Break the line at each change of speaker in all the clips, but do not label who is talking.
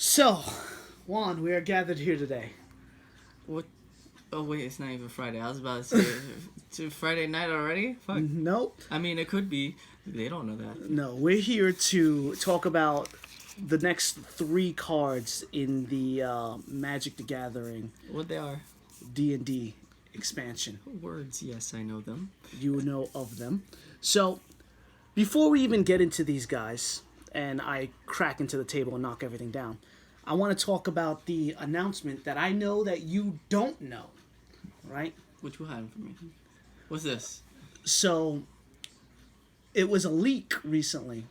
So, Juan, we are gathered here today.
What? Oh wait, it's not even Friday. I was about to say, to Friday night already? Fuck.
Nope.
I mean, it could be. They don't know that.
No, we're here to talk about the next three cards in the Magic the Gathering
What they are?
D&D expansion.
Words, yes, I know them.
You know of them. So, before we even get into these guys, and I crack into the table and knock everything down, I want to talk about the announcement that I know that you don't know, right?
What you hiding from me? What's this?
So, it was a leak recently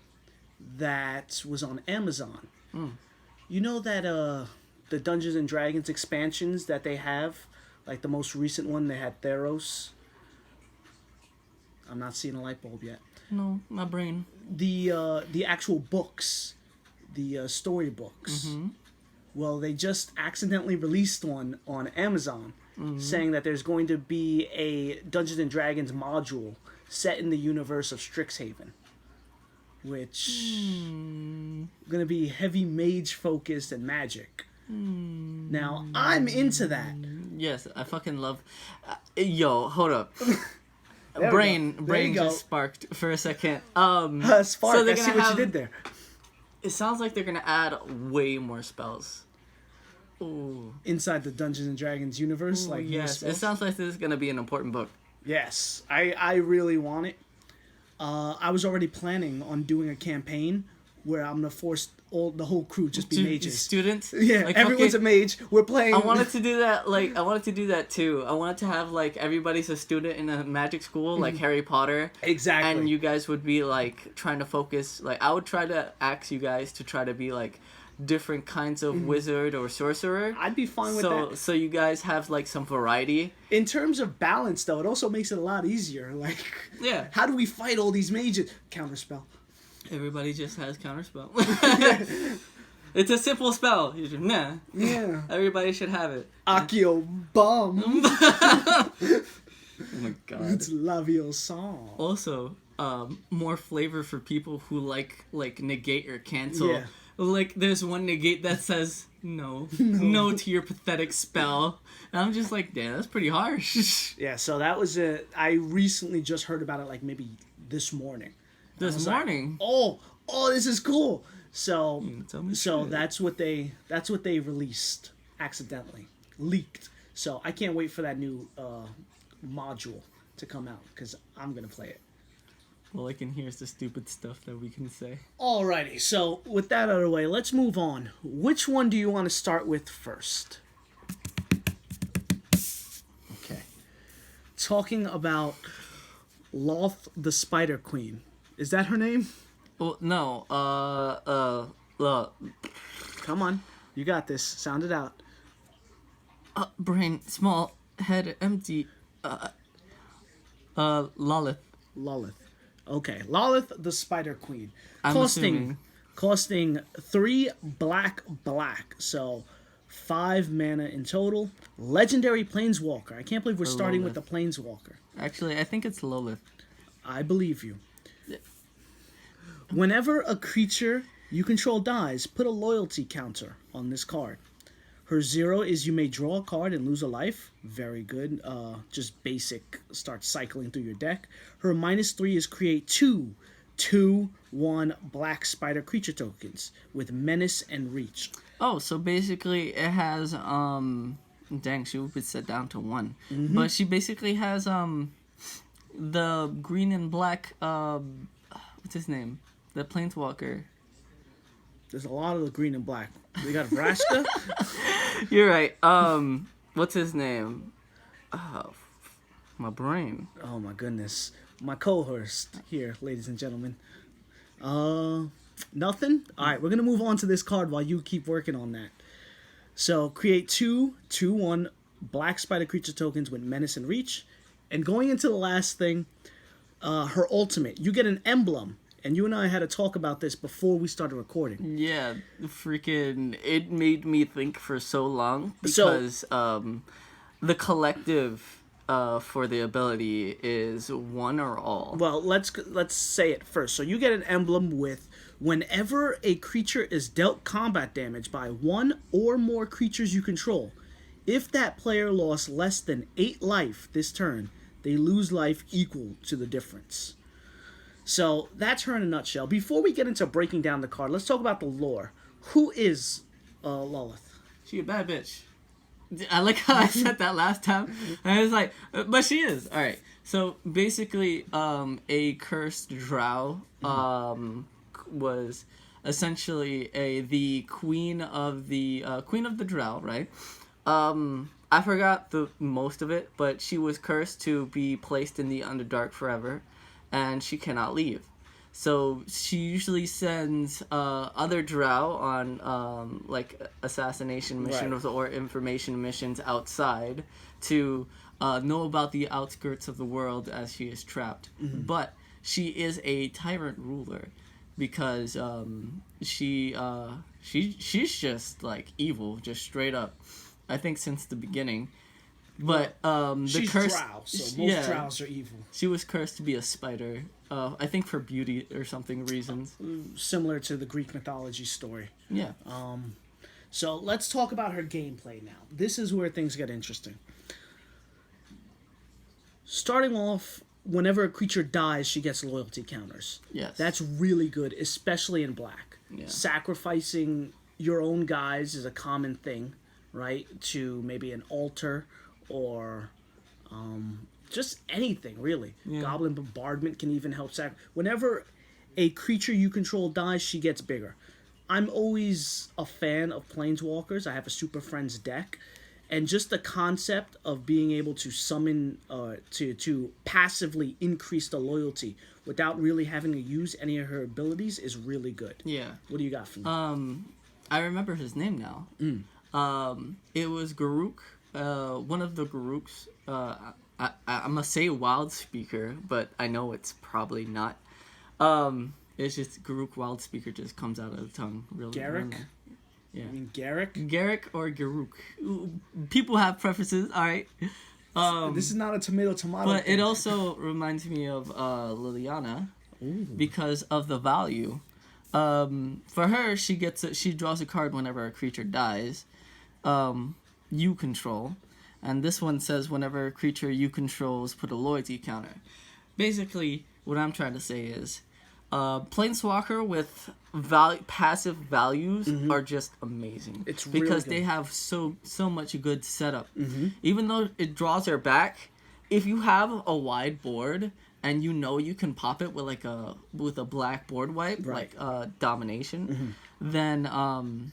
that was on Amazon. You know that the Dungeons and Dragons expansions that they have, like the most recent one, they had Theros. I'm not seeing a light bulb yet.
No, my brain.
The actual books, the story books.
Mm-hmm.
Well, they just accidentally released one on Amazon, saying that there's going to be a Dungeons and Dragons module set in the universe of Strixhaven, which going to be heavy mage focused and magic. Now I'm into that.
Yes, I fucking love. Yo, hold up.
There
brain
you go.
just sparked for a second.
Spark.
So they're
I see
gonna
what
have,
you did there.
It sounds like they're gonna add way more spells. Ooh.
Inside the Dungeons and Dragons universe,
Ooh,
like more
yes, it
spells.
sounds like this is gonna be an important book.
Yes, I really want it. I was already planning on doing a campaign where I'm gonna force the whole crew just be mages.
Students.
Yeah,
Like,
everyone's a mage. We're playing.
I wanted to do that. Like, I wanted to do that too. I wanted to have like everybody's a student in a magic school, like Harry Potter.
Exactly.
And you guys would be like trying to focus. Like, I would try to ask you guys to try to be like different kinds of wizard or sorcerer.
I'd be fine with that.
So you guys have like some variety.
In terms of balance, though, it also makes it a lot easier. Like,
Yeah.
how do we fight all these mages? Counterspell.
Everybody just has counterspell. It's a simple spell. You just, nah.
Yeah.
Everybody should have it.
Accio bomb.
Oh my god.
It's Laviosan.
Also, more flavor for people who like negate or cancel.
Yeah.
Like, there's one negate that says no to your pathetic spell. And I'm just like, damn, that's pretty harsh.
Yeah, so that was it. I recently just heard about it, like maybe this morning.
This morning.
Like, oh, this is cool. So,
tell me
so
shit.
that's what they released accidentally, leaked. So I can't wait for that new module to come out because I'm gonna play it.
All I can hear is the stupid stuff that we can say.
Alrighty, so with that out of the way, let's move on. Which one do you want to start with first? Okay. Talking about Loth the Spider Queen. Is that her name?
Well, no.
Come on. You got this. Sound it out.
Brain, small, head, empty. Lolith.
Lolith. Okay. Lolith the Spider Queen.
I'm assuming.
Costing 3 black. So 5 mana in total. Legendary Planeswalker. I can't believe we're starting with the Planeswalker.
Actually, I think it's Lolith.
I believe you. Whenever a creature you control dies, put a loyalty counter on this card. Her 0 is you may draw a card and lose a life. Very good. Just basic. Start cycling through your deck. Her -3 is create 2/1 black spider creature tokens with menace and reach.
Oh, so basically it has dang, she would be set down to 1. But she basically has the green and black what's his name? The Planeswalker.
There's a lot of the green and black. We got Vraska.
You're right. What's his name? Oh, my brain.
Oh my goodness. My co-host here, ladies and gentlemen. Nothing? Alright, we're gonna move on to this card while you keep working on that. So create 2/1 black spider creature tokens with menace and reach. And going into the last thing, her ultimate. You get an emblem. And you and I had a talk about this before we started recording.
Yeah, freaking, it made me think for so long because the collective for the ability is one or all.
Well, let's say it first. So you get an emblem with Whenever a creature is dealt combat damage by one or more creatures you control, if that player lost less than 8 life this turn, they lose life equal to the difference. So that's her in a nutshell. Before we get into breaking down the card, let's talk about the lore. Who is Lilith?
She a bad bitch. I like how I said that last time. I was like, but she is. All right. So basically, a cursed drow was essentially the queen of the drow, right? I forgot the most of it, but she was cursed to be placed in the Underdark forever, and she cannot leave. So she usually sends other drow on like assassination missions or information missions outside to know about the outskirts of the world as she is trapped. But she is a tyrant ruler because she's just like evil, just straight up. I think since the beginning. But
she's
curse,
drow, so most drows are evil.
She was cursed to be a spider. I think for beauty or something reasons.
Similar to the Greek mythology story.
Yeah.
So let's talk about her gameplay now. This is where things get interesting. Starting off, whenever a creature dies, she gets loyalty counters.
Yes.
That's really good, especially in black.
Yeah.
Sacrificing your own guys is a common thing, right? To maybe an altar or just anything, really. Yeah. Goblin Bombardment can even help whenever a creature you control dies, she gets bigger. I'm always a fan of Planeswalkers. I have a Super Friends deck. And just the concept of being able to summon, to passively increase the loyalty without really having to use any of her abilities is really good. Yeah. What do you got for me?
I remember his name now. It was Garuk. One of the Garuks. I'm gonna say Wild Speaker, but I know it's probably not. It's just Garuk Wild Speaker just comes out of the tongue. Really.
Garrick?
Yeah.
I mean Garrick?
Garrick or Garuk. People have preferences, alright.
This is not a tomato.
But thing. It also reminds me of Liliana. Ooh. Because of the value. For her, she draws a card whenever a creature dies. You control. And this one says whenever a creature you control is put a loyalty counter. Basically, what I'm trying to say is Planeswalker with passive values are just amazing. It's really because good. They have so much good setup. Even though it draws her back, if you have a wide board and you know you can pop it with a black board wipe, right. Like Domination, then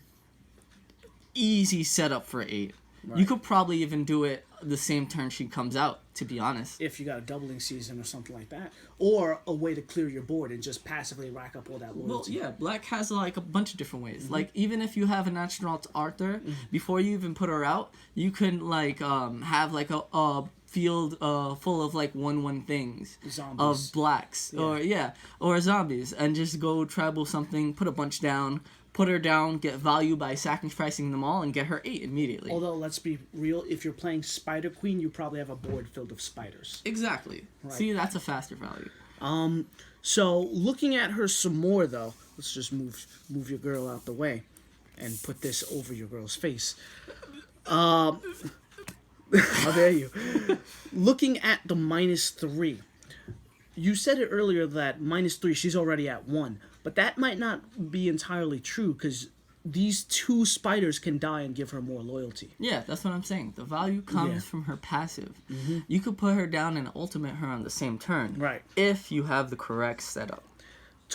easy setup for 8. Right. You could probably even do it the same turn she comes out, to be honest.
If you got a doubling season or something like that. Or a way to clear your board and just passively rack up all that loyalty.
Well, yeah, black has like a bunch of different ways. Like, even if you have an astronaut Arthur, before you even put her out, you can like have like a field full of like 1/1 things. Zombies. Of blacks. Yeah. Or zombies. And just go tribal something, put a bunch down, put her down, get value by sacrificing them all, and get her 8 immediately.
Although, let's be real, if you're playing Spider Queen, you probably have a board filled of spiders.
Exactly. Right. See, that's a faster value.
So, looking at her some more, though, let's just move your girl out the way and put this over your girl's face. How dare you? Looking at the -3, you said it earlier that -3, she's already at 1. But that might not be entirely true because these 2 spiders can die and give her more loyalty.
Yeah, that's what I'm saying. The value comes from her passive. You could put her down and ultimate her on the same turn. Right. If you have the correct setup.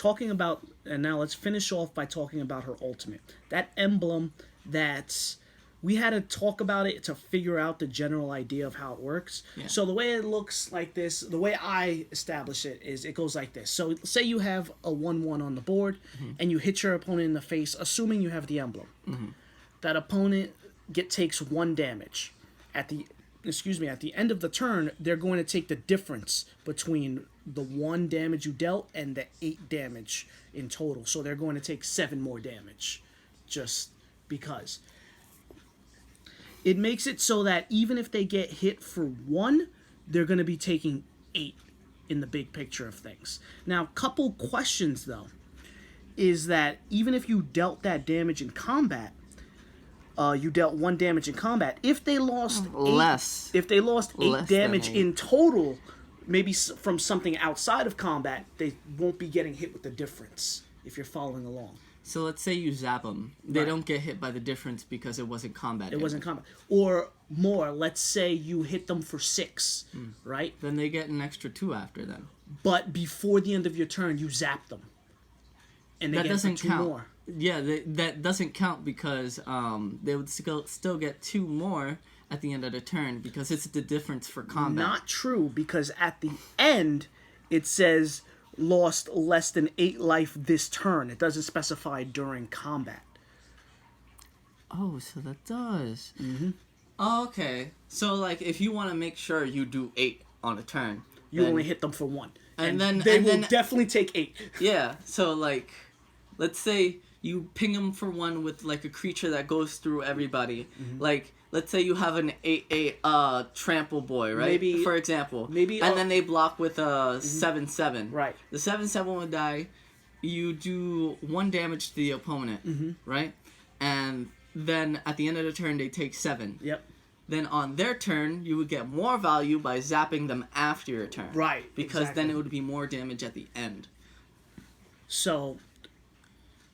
And now let's finish off by talking about her ultimate. That emblem that's... We had to talk about it to figure out the general idea of how it works. Yeah. So the way it looks like this, the way I establish it is it goes like this. So say you have a 1/1 on the board and you hit your opponent in the face, assuming you have the emblem. That opponent takes 1 damage. At the end of the turn, they're going to take the difference between the 1 damage you dealt and the 8 damage in total. So they're going to take 7 more damage just because. It makes it so that even if they get hit for 1, they're going to be taking 8 in the big picture of things. Now, couple questions, though. is that even if you dealt that damage in combat, you dealt 1 damage in combat. If they lost if they lost 8 damage in total, maybe from something outside of combat, they won't be getting hit with the difference. If you're following along.
So let's say you zap them. They don't get hit by the difference because it wasn't combat.
It wasn't combat. Or more, let's say you hit them for 6, right?
Then they get an extra 2 after them.
But before the end of your turn, you zap them. And they
that
get
doesn't
2
count.
more.
Yeah, that doesn't count because they would still get 2 more at the end of the turn because it's the difference for combat.
Not true, because at the end, it says lost less than 8 life this turn. It doesn't specify during combat.
Oh, so that does. Mm-hmm. Oh, okay. So, like, if you want to make sure you do 8 on a turn,
you only hit them for 1.
And then
they will definitely take 8.
Yeah, so, like, let's say you ping them for 1 with, like, a creature that goes through everybody. Mm-hmm. Like, let's say you have an 8/8 trample boy, right?
Maybe,
for example.
Maybe.
And then they block with a 7/7.
Right.
The 7/7 would die. You do 1 damage to the opponent, right? And then at the end of the turn, they take 7.
Yep.
Then on their turn, you would get more value by zapping them after your turn.
Right.
Because then it would be more damage at the end.
So,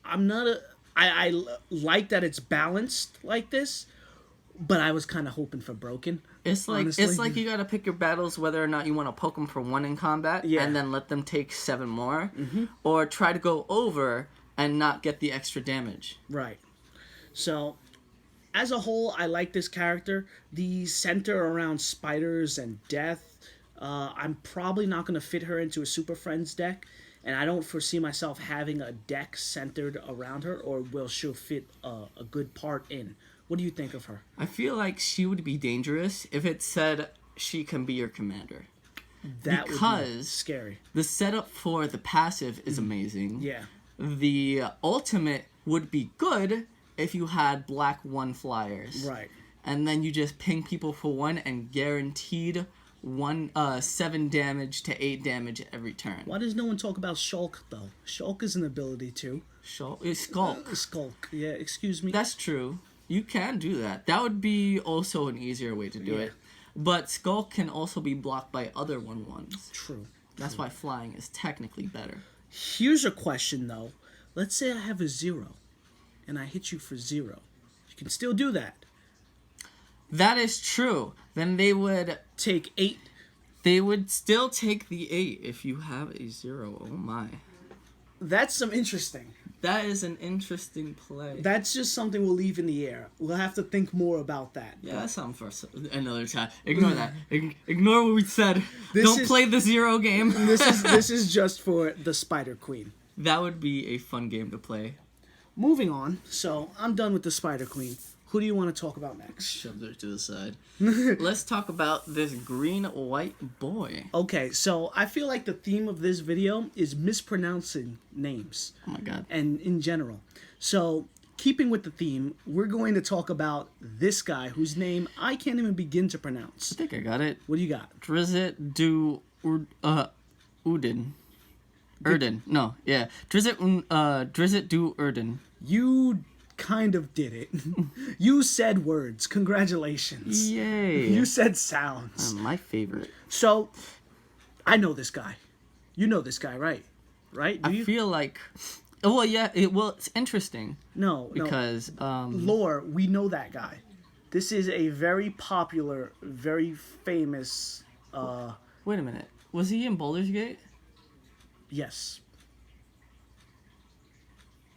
I'm not a... I like that it's balanced like this, but I was kind of hoping for broken.
It's like
honestly.
It's like you gotta pick your battles whether or not you want to poke them for 1 in combat and then let them take 7 more, or try to go over and not get the extra damage.
Right. So, as a whole, I like this character. The center around spiders and death, I'm probably not going to fit her into a Super Friends deck, and I don't foresee myself having a deck centered around her, or will she fit a good part in. What do you think of her?
I feel like she would be dangerous if it said she can be your commander.
That would be scary.
The setup for the passive is amazing.
Yeah.
The ultimate would be good if you had black 1 flyers.
Right.
And then you just ping people for 1 and guaranteed 7 damage to 8 damage every turn.
Why does no one talk about Shulk, though? Shulk is an ability, too.
Skulk.
Skulk. Yeah, excuse me.
That's true. You can do that. That would be also an easier way to do it. But Skulk can also be blocked by other 1/1s.
True.
That's why flying is technically better.
Here's a question, though. Let's say I have a 0, and I hit you for 0. You can still do that.
That is true. Then they would
take 8.
They would still take the 8 if you have a 0. Oh my.
That's some interesting.
That is an interesting play.
That's just something we'll leave in the air. We'll have to think more about that.
Yeah, that's something for another time. Ignore that. Ignore what we said. Don't play the 0 game.
This is just for the Spider Queen.
That would be a fun game to play.
Moving on. So, I'm done with the Spider Queen. Who do you want to talk about next?
Shove her to the side. Let's talk about this green-white boy.
Okay, so I feel like the theme of this video is mispronouncing names.
Oh my god.
And in general. So, keeping with the theme, we're going to talk about this guy whose name I can't even begin to pronounce.
I think I got it.
What do you got?
Drizzt do Uden. Erden. No, yeah. Drizzt do Erden.
You kind of did it. You said words. Congratulations.
Yay.
You said sounds.
My favorite.
So, I know this guy. You know this guy, right? Right? Do you?
I feel like... Well, yeah. It's interesting.
No.
Because...
lore, we know that guy. This is a very popular, very famous...
Wait a minute. Was he in Baldur's Gate?
Yes.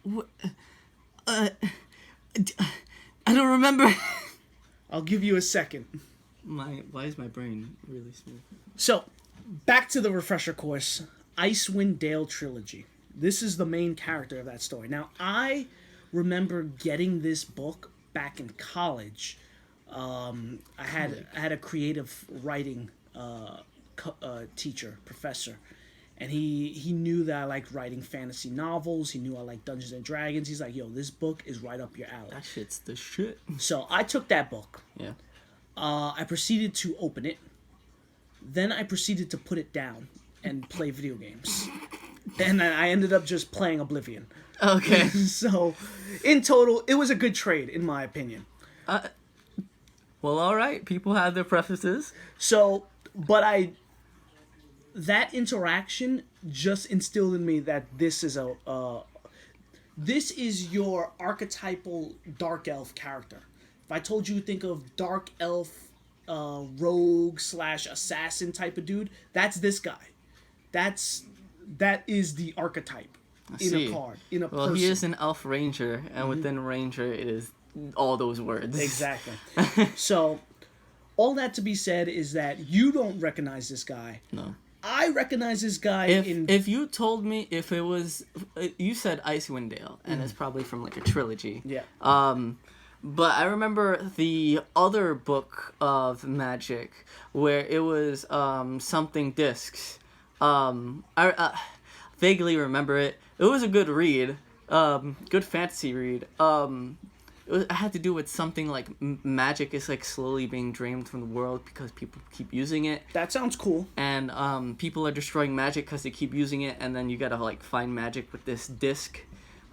What? I don't remember.
I'll give you a second.
Why is my brain really smooth?
So, back to the refresher course. Icewind Dale trilogy. This is the main character of that story. Now, I remember getting this book back in college. I had a creative writing teacher, professor. And he knew that I liked writing fantasy novels. He knew I liked Dungeons and Dragons. He's like, yo, this book is right up your alley.
That shit's the shit.
So I took that book.
Yeah.
I proceeded to open it. Then I proceeded to put it down and play video games. And I ended up just playing Oblivion.
Okay.
So, in total, it was a good trade, in my opinion.
Well, all right. People have their preferences.
So, that interaction just instilled in me that this is this is your archetypal dark elf character. If I told you think of dark elf, rogue / assassin type of dude, that's this guy. That is the archetype in a card, in a person.
Well, he is an elf ranger, and within ranger, it is all those words.
Exactly. So, all that to be said is that you don't recognize this guy.
No.
I recognize this guy
if you told me if it was, you said Icewind Dale, and it's probably from like a trilogy.
Yeah.
But I remember the other book of Magic where it was something discs. I vaguely remember it. It was a good read, good fantasy read. It had to do with something like magic is like slowly being drained from the world because people keep using it.
That sounds cool.
And people are destroying magic because they keep using it, and then you gotta like find magic with this disc.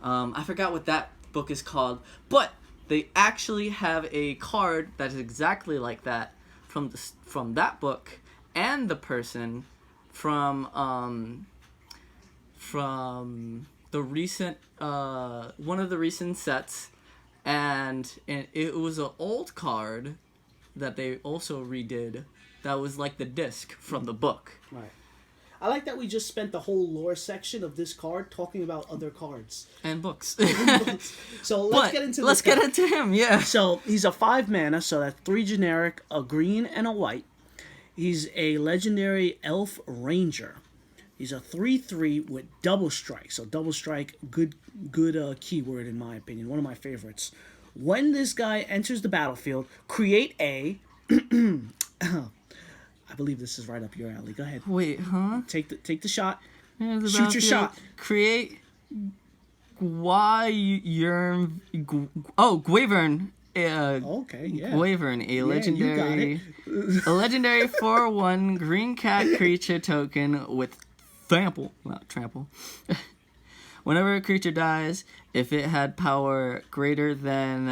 I forgot what that book is called, but they actually have a card that is exactly like that from that book, and the person from the recent one of the recent sets. And it was an old card that they also redid that was like the disc from the book.
Right. I like that we just spent the whole lore section of this card talking about other cards.
And books.
So let's get into this.
Let's get into him, yeah.
So he's a 5 mana, so that's 3 generic, a green and a white. He's a legendary elf ranger. He's a 3/3 with double strike. So double strike, good keyword in my opinion. One of my favorites. When this guy enters the battlefield, create a. I believe this is right up your alley. Go ahead.
Wait, huh?
Take the shot.
Shoot your shot. Create. Gwavern.
Okay, yeah.
Gwavern, a legendary, a legendary 4/1 green cat creature token with trample. Whenever a creature dies, if it had power greater than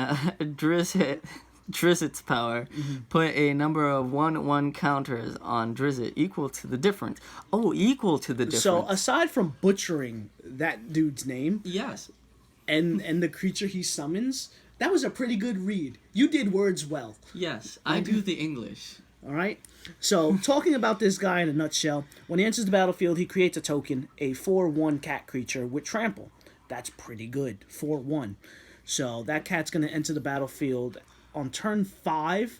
Drizzt's power, put a number of 1/1 counters on Drizzt equal to the difference. Oh, equal to the difference.
So aside from butchering that dude's name,
yes,
and the creature he summons, that was a pretty good read. You did words well.
Yes, I do the English.
All right. So, talking about this guy in a nutshell, when he enters the battlefield, he creates a token, a 4/1 cat creature with trample. That's pretty good, 4/1. So, that cat's going to enter the battlefield on turn 5.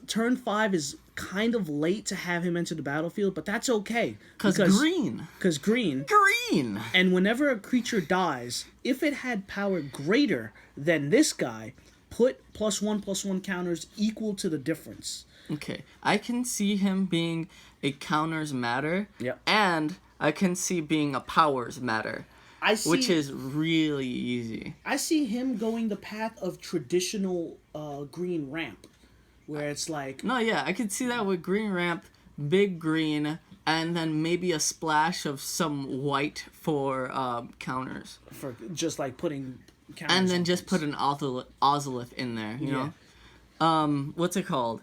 Turn 5 is kind of late to have him enter the battlefield, but that's okay.
Because green. Green!
And whenever a creature dies, if it had power greater than this guy, put +1/+1 counters equal to the difference.
Okay, I can see him being a counters matter, and I can see being a powers matter, which is really easy.
I see him going the path of traditional green ramp, where it's like...
No, yeah, I could see that with green ramp, big green, and then maybe a splash of some white for counters.
For just like putting...
And then just put an Ozolith in there, you know? What's it called?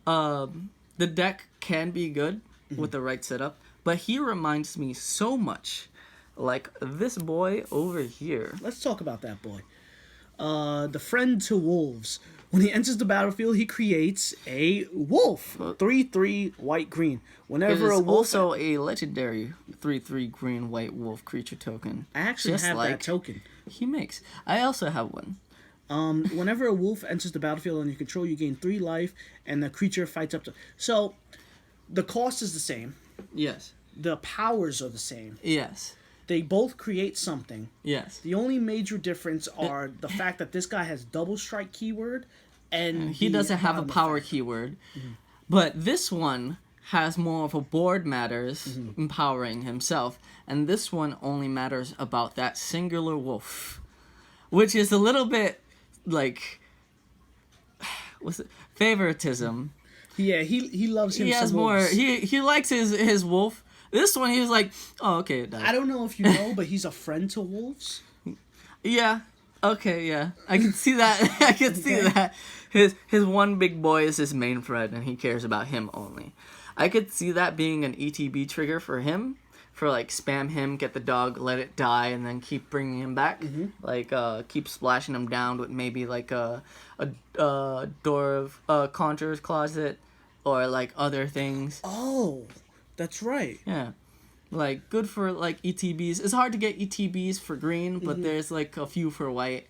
The deck can be good with the right setup, but he reminds me so much like this boy over here.
Let's talk about that boy. The friend to wolves. When he enters the battlefield, he creates a wolf. 3/3 white-green. Whenever a wolf...
also a legendary 3/3 green white wolf creature token.
I actually have that token.
He makes. I also have one.
Whenever a wolf enters the battlefield under your control, you gain 3 life, and the creature fights up to... So, the cost is the same.
Yes.
The powers are the same.
Yes.
They both create something.
Yes.
The only major difference are the fact that this guy has double strike keyword, and
he doesn't have a power keyword. But this one has more of a board matters, empowering himself, and this one only matters about that singular wolf, which is a little bit like what's it? Favoritism.
Yeah, he loves him.
He has more. He likes his wolf This one, he was like, oh, okay, it died.
I don't know if you know, but he's a friend to wolves.
Yeah. Okay, yeah. I can see that. I can see that. His one big boy is his main friend, and he cares about him only. I could see that being an ETB trigger for him. For, like, spam him, get the dog, let it die, and then keep bringing him back.
Mm-hmm.
Like, keep splashing him down with maybe, like, a door of Conjurer's Closet. Or, like, other things.
Oh, that's right.
Yeah. Like, good for, like, ETBs. It's hard to get ETBs for green, but there's, like, a few for white.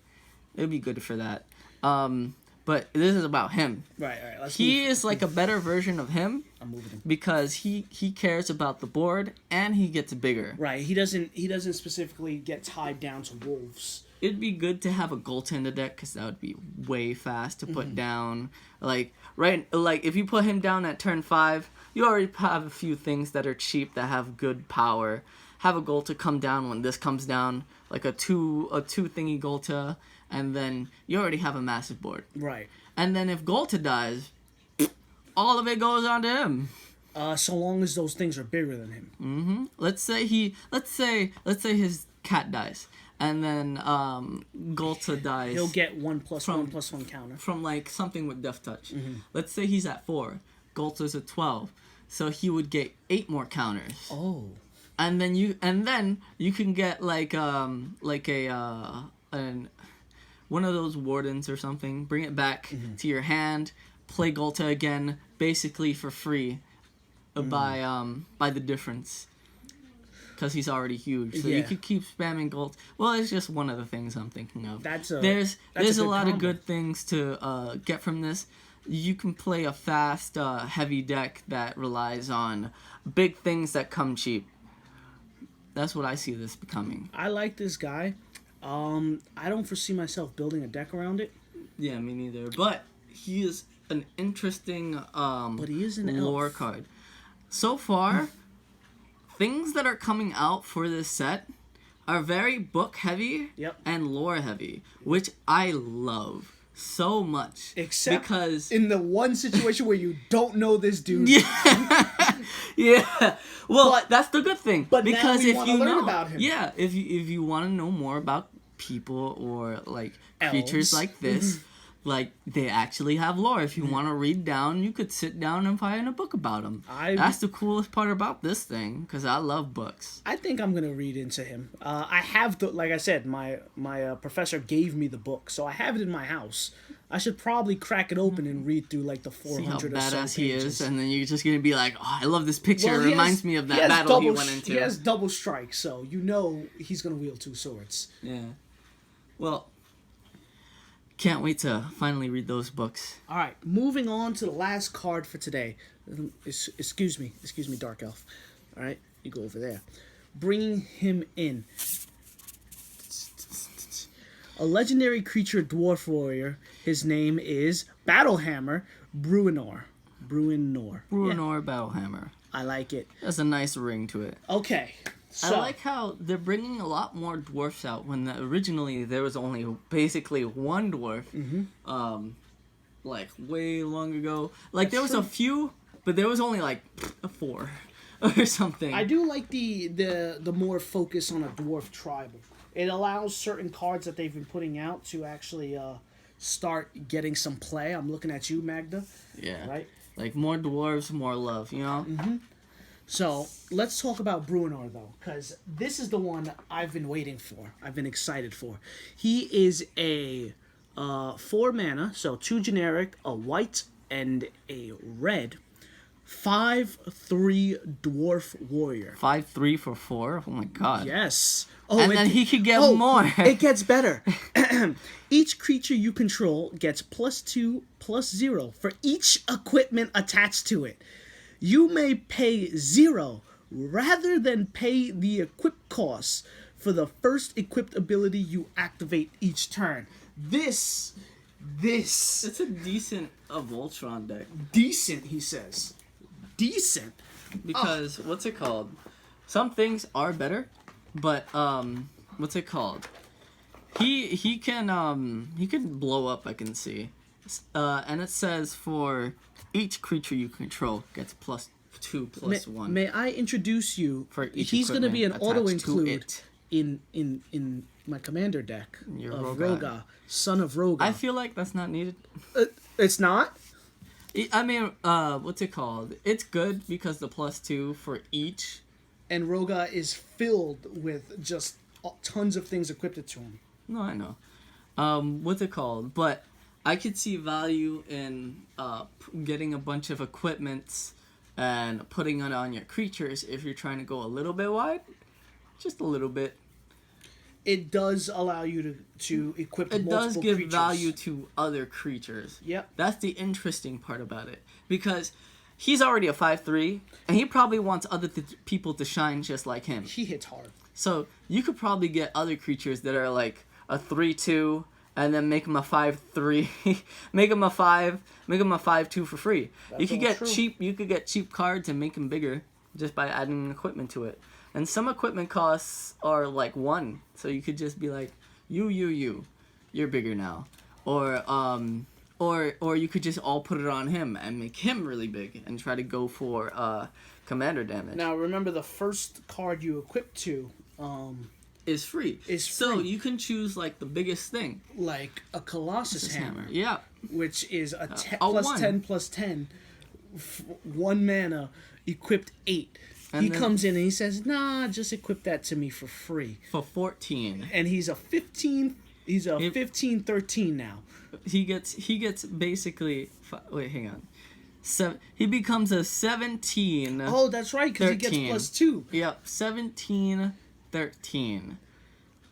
It'd be good for that. But this is about him.
Right.
He is, like, a better version of him.
I'm moving him.
Because he cares about the board, and he gets bigger.
Right. He doesn't specifically get tied down to wolves.
It'd be good to have a goaltender deck, because that would be way fast to put down. Like, if you put him down at turn 5, you already have a few things that are cheap that have good power. Have a goal to come down when this comes down, like a two thingy Golta, and then you already have a massive board.
Right.
And then if Golta dies, all of it goes on to him.
So long as those things are bigger than him.
Mm-hmm. Let's say his cat dies, and then Golta dies.
He'll get 1+1/+1 counter
from like something with Death Touch. Let's say he's at 4. Golta's at 12, so he would get 8 more counters.
Oh.
And then you can get like one of those wardens or something. Bring it back to your hand. Play Golta again, basically for free, by the difference. Because he's already huge, so you could keep spamming Gold. Well, it's just one of the things I'm thinking of. There's a lot of good things to get from this. You can play a fast, heavy deck that relies on big things that come cheap. That's what I see this becoming.
I like this guy. I don't foresee myself building a deck around it.
Yeah, me neither. But he is an interesting
but he is an
lore
elf.
card. So far, things that are coming out for this set are very book heavy and lore heavy, which I love so much.
Except
because
in the one situation where you don't know this dude.
Yeah. Well, that's the good thing.
But
because
now we
if you
learn
know
about him.
Yeah, if you want to know more about people or like creatures
Elves.
like this, like they actually have lore. If you want to read down, you could sit down and find a book about them. That's the coolest part about this thing, because I love books.
I think I'm gonna read into him. I have like I said, my professor gave me the book, so I have it in my house. I should probably crack it open and read through like the 400
See how
or so
badass he
pages.
is, and then you're just gonna be like, "Oh, I love this picture.
Well,
it reminds me of that battle he went into."
He has double strike, so you know he's gonna wield 2 swords.
Yeah. Well, can't wait to finally read those books.
All right, moving on to the last card for today. Excuse me, Dark Elf. All right, you go over there. Bringing him in. A legendary creature dwarf warrior. His name is Battlehammer Bruenor.
Bruenor Battlehammer.
I like it.
That's a nice ring to it.
Okay. So,
I like how they're bringing a lot more dwarfs out when originally there was only basically one dwarf. Like way long ago. Like there was a few, but there was only like 4 or something.
I do like the more focus on a dwarf tribal. It allows certain cards that they've been putting out to actually start getting some play. I'm looking at you, Magda.
Yeah.
Right?
Like more dwarves, more love, you know?
So, let's talk about Bruenor, though, because this is the one I've been waiting for. I've been excited for. He is a 4 mana, so 2 generic, a white, and a red. 5/3 dwarf warrior.
5/3 for 4? Oh my god.
Yes.
And then he could get more.
It gets better. Each creature you control gets +2/+0 for each equipment attached to it. You may pay 0 rather than pay the equip costs for the first equipped ability you activate each turn. This.
It's a decent Voltron deck.
Decent, he says. Decent.
Because, what's it called? Some things are better, but, what's it called? He can blow up, I can see. And it says for each creature you control gets 2 plus 1.
May I introduce you?
For each
he's going to be an
equipment
auto
attached to
include
it.
in my commander deck
Your
of
Roga.
Roga, son of Roga.
I feel like that's not needed.
It's not.
I mean, what's it called? It's good because the +2 for each.
And Roga is filled with just tons of things equipped to him.
No, I know. What's it called? But I could see value in getting a bunch of equipments and putting it on your creatures if you're trying to go a little bit wide. Just a little bit.
It does allow you to equip
It
multiple
does give
creatures.
value to other creatures.
Yep.
That's the interesting part about it. Because he's already a 5/3, and he probably wants other people to shine just like him.
He hits hard.
So you could probably get other creatures that are like a 3/2, and then make him a 5/3, make him a 5/2 for free.
That's
You could
all
get
true.
cheap cards and make them bigger just by adding equipment to it. And some equipment costs are like 1, so you could just be like, you're bigger now, or you could just all put it on him and make him really big and try to go for commander damage.
Now remember, the first card you equip to
Is free. So
free.
you can choose like the biggest thing.
like a Colossus hammer,
Yeah.
which is a
a
plus
1.
10/10, 1 mana, equipped 8.
And
he
then-
comes in and he says, "Nah, just equip that to me for free."
For 14.
And he's a 15. He's a
Yep.
15/13 now.
He gets basically wait, hang on. He becomes a 17.
Oh, that's right, because he gets
13.
+2
Yep, 17/13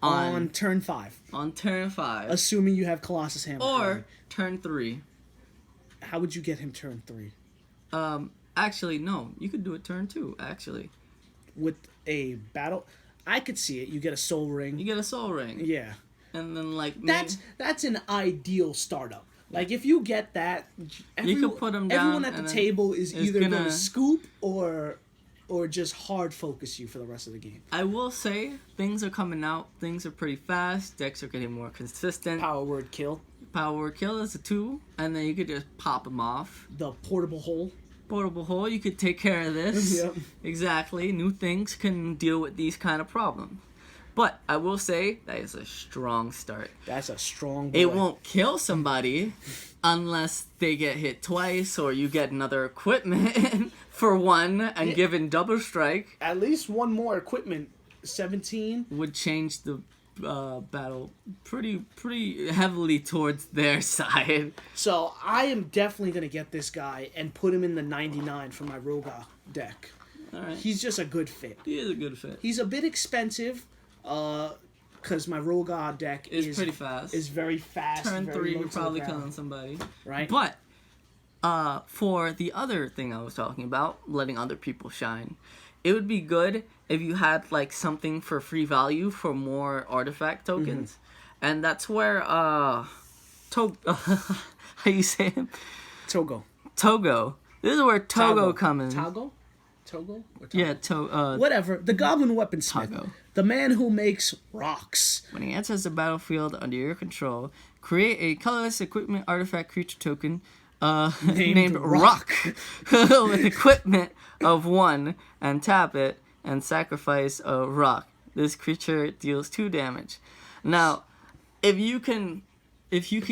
on turn 5,
on turn 5
assuming you have Colossus hammer.
or turn 3.
How would you get him turn 3?
Actually no, you could do it turn 2 actually.
With a battle, I could see it. You get a soul ring.
You get a soul ring.
Yeah.
And then like
That's an ideal startup. Like if you get that,
could put 'em down
everyone at the
and then
table is
it's
either going
gonna-
to scoop or just hard focus you for the rest of the game.
I will say things are coming out. Things are pretty fast. Decks are getting more consistent.
Power word kill,
Power kill is a 2, and then you could just pop them off.
the portable hole.
Portable hole, you could take care of this.
Yep.
Exactly. New things can deal with these kind of problems. But I will say that is a strong start.
That's a strong boy.
It won't kill somebody unless they get hit twice or you get another equipment for 1 and given double strike.
At least one more equipment. 17.
Would change the battle pretty heavily towards their side.
So I am definitely going to get this guy and put him in the 99 for my Roga deck.
All right.
He's just a good fit.
He is a good fit.
He's a bit expensive, because my Roga deck
It's pretty fast.
Is very fast.
Turn
very
3,
low
you're
to the
probably
ground,
killing somebody.
right?
But for the other thing I was talking about, letting other people shine, it would be good if you had like something for free value for more artifact tokens, and that's where how you say him?
Togo.
Togo. This is where Togo comes in.
Togo? Togo? Or Togo?
Yeah,
Whatever. The Goblin Weaponsmith.
Togo.
The man who makes rocks.
When he enters the battlefield under your control, create a colorless equipment artifact creature token named Rock with equipment of 1 and tap it and sacrifice a rock. This creature deals 2 damage. Now, if you could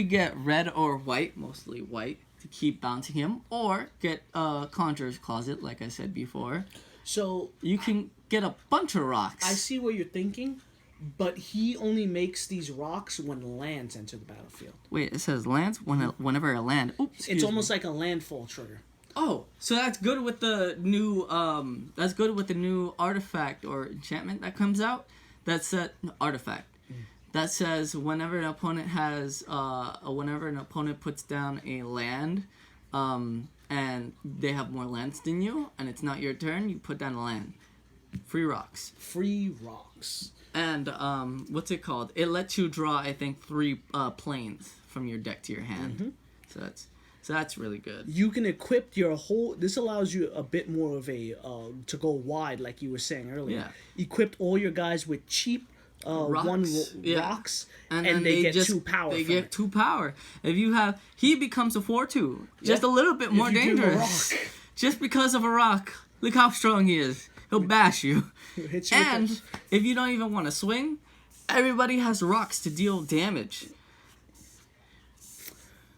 get red or white, mostly white, to keep bouncing him, or get Conjurer's Closet, like I said before,
So
you can get a bunch of rocks.
I see what you're thinking, but he only makes these rocks when lands enter the battlefield.
Wait, it says lands whenever a land. Oops,
It's almost like a landfall trigger.
Oh, so that's good with the new artifact or enchantment that comes out. That's that artifact. That says whenever an opponent puts down a land, and they have more lands than you, and it's not your turn, you put down a land. Free rocks.
Free rocks.
And what's it called? It lets you draw, I think, 3 planes from your deck to your hand. So that's really good.
You can equip your whole. This allows you a bit more of a to go wide, like you were saying earlier.
Yeah.
Equipped all your guys with cheap rocks, and
then
they get
just,
2 power.
They
from
get
it.
2 power. If you have, he becomes a 4/2, just a little bit more
If you give him a
dangerous.
rock.
just because of a rock. Look how strong he is. He'll bash you.
He'll hit you with
And
the-
if you don't even want to swing, everybody has rocks to deal damage.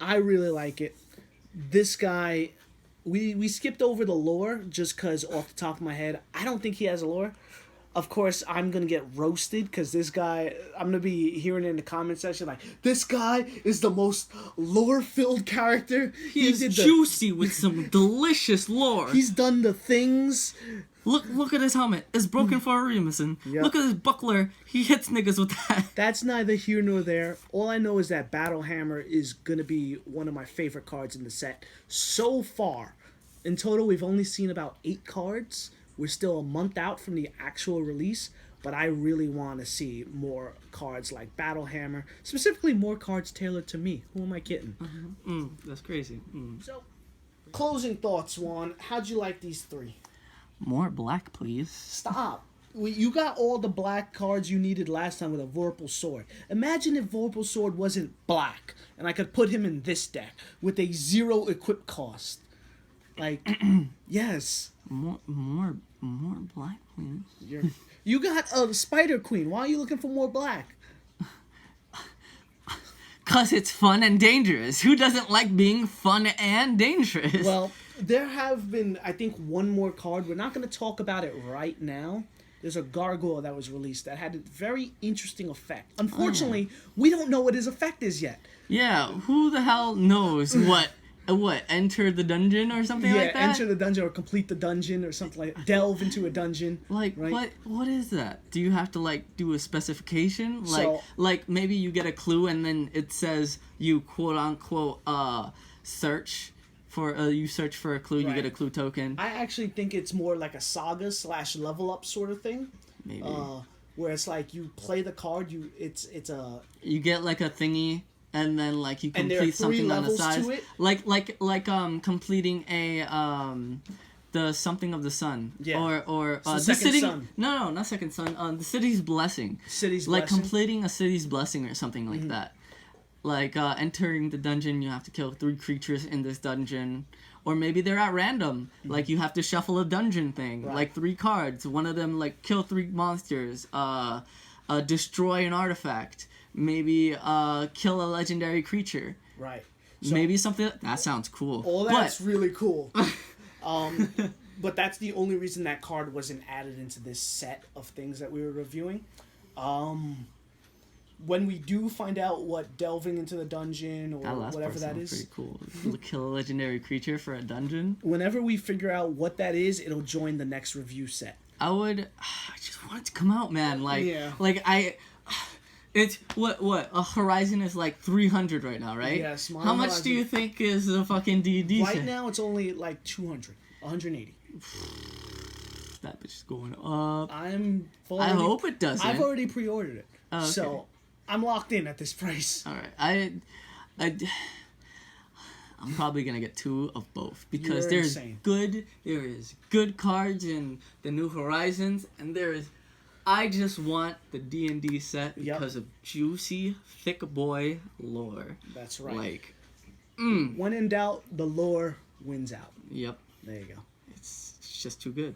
I really like it. This guy, we skipped over the lore just because off the top of my head, I don't think he has a lore. Of course, I'm going to get roasted because this guy, I'm going to be hearing in the comment section like, this guy is the most lore-filled character.
He is juicy with some delicious lore.
He's done the things.
Look at his helmet. It's broken for a reason.
Yep.
Look at his buckler. He hits niggas with that.
That's neither here nor there. All I know is that Battle Hammer is going to be one of my favorite cards in the set. So far, in total, we've only seen about 8 cards. We're still a month out from the actual release, but I really want to see more cards like Battle Hammer, specifically more cards tailored to me. Who am I kidding?
That's crazy.
So, closing thoughts, Juan. How'd you like these 3?
More black, please.
Stop. You got all the black cards you needed last time with a Vorpal Sword. Imagine if Vorpal Sword wasn't black, and I could put him in this deck with a 0 equip cost. Like, yes.
More black, please.
You got a Spider Queen. Why are you looking for more black?
'Cause it's fun and dangerous. Who doesn't like being fun and dangerous?
Well, there have been, I think, one more card. We're not going to talk about it right now. There's a gargoyle that was released that had a very interesting effect. Unfortunately, we don't know what his effect is yet.
Yeah, who the hell knows what enter the dungeon or something like that?
Yeah, enter the dungeon or complete the dungeon or something like that. Delve into a dungeon.
Like,
right?
what is that? Do you have to, like, do a specification?
So-
Like maybe you get a clue and then it says you quote-unquote search for, you search for a clue, you
Right.
get a clue token.
I actually think it's more like a saga / level up sort of thing.
Maybe.
Where it's like you play the card, it's a...
You get, like, a thingy, and then, like, you
And there are
complete
3
something on the
levels
side.
to it?
Like completing a, the something of the sun.
Yeah.
Or
the
the
second
city.
sun.
No, not second sun. The city's blessing.
City's
like
blessing?
completing a city's blessing or something like that. Like entering the dungeon, you have to kill 3 creatures in this dungeon. Or maybe they're at random. Like you have to shuffle a dungeon thing.
Right.
Like 3 cards. One of them like kill 3 monsters. Destroy an artifact. Maybe kill a legendary creature.
Right.
Maybe something that sounds cool.
All that's really cool. But that's the only reason that card wasn't added into this set of things that we were reviewing. When we do find out what delving into the dungeon or whatever that is,
pretty cool. Kill a legendary creature for a dungeon.
whenever we figure out what that is, it'll join the next review set.
I just want it to come out, man. Like,
Yeah.
It's what a Horizon is like 300 right now, right?
Yes,
How much do you think is the fucking D&D
Right
set?
now, it's only like 200, 180.
That bitch is going up.
I
hope it doesn't.
I've already pre-ordered it,
Oh, okay.
so I'm locked in at this price.
All right, I'm probably gonna get 2 of both because
You're
there is good cards in the New Horizons, and I just want the D&D set because of juicy, thick boy lore.
That's right.
Like,
When in doubt, the lore wins out.
yep,
There you go.
it's just too good.